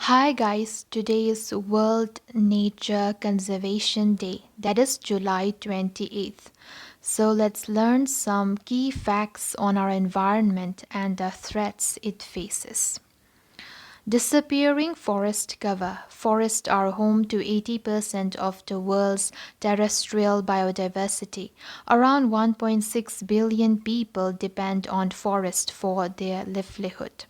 Hi guys, today is World Nature Conservation Day, that is July 28th. So let's learn some key facts on our environment and the threats it faces. Disappearing forest cover. Forests are home to 80% of the world's terrestrial biodiversity. Around 1.6 billion people depend on forest for their livelihood.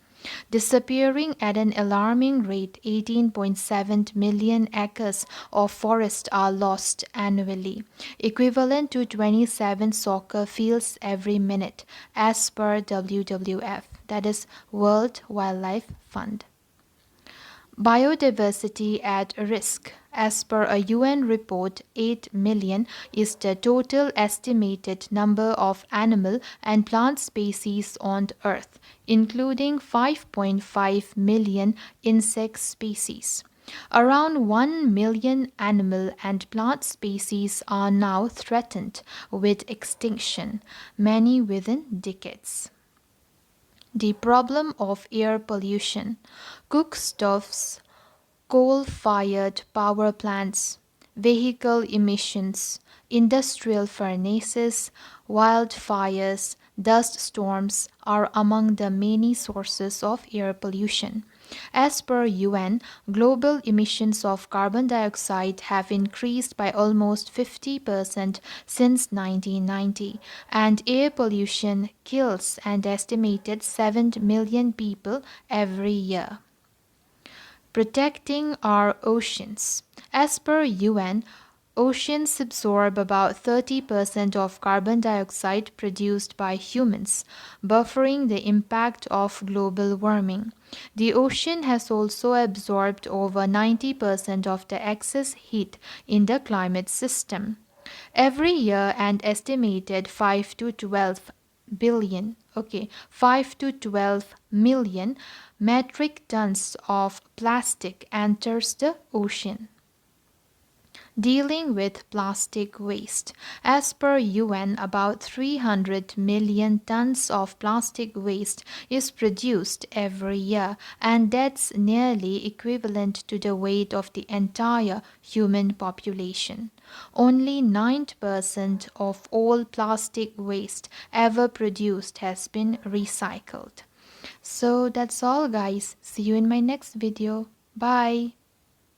Disappearing at an alarming rate, 18.7 million acres of forest are lost annually, equivalent to 27 soccer fields every minute, as per WWF, that is World Wildlife Fund. Biodiversity at risk. As per a UN report, 8 million is the total estimated number of animal and plant species on Earth, including 5.5 million insect species. Around 1 million animal and plant species are now threatened with extinction, many within decades. The problem of air pollution. Cook stoves, coal-fired power plants, vehicle emissions, industrial furnaces, wildfires, dust storms are among the many sources of air pollution. As per UN, global emissions of carbon dioxide have increased by almost 50% since 1990, and air pollution kills an estimated 7 million people every year. Protecting our oceans. As per UN, oceans absorb about 30% of carbon dioxide produced by humans, buffering the impact of global warming. The ocean has also absorbed over 90% of the excess heat in the climate system. Every year, an estimated 5 to 12 million metric tons of plastic enters the ocean. Dealing with plastic waste. As per UN, about 300 million tons of plastic waste is produced every year, and that's nearly equivalent to the weight of the entire human population. Only 9% of all plastic waste ever produced has been recycled. So that's all guys. See you in my next video. Bye.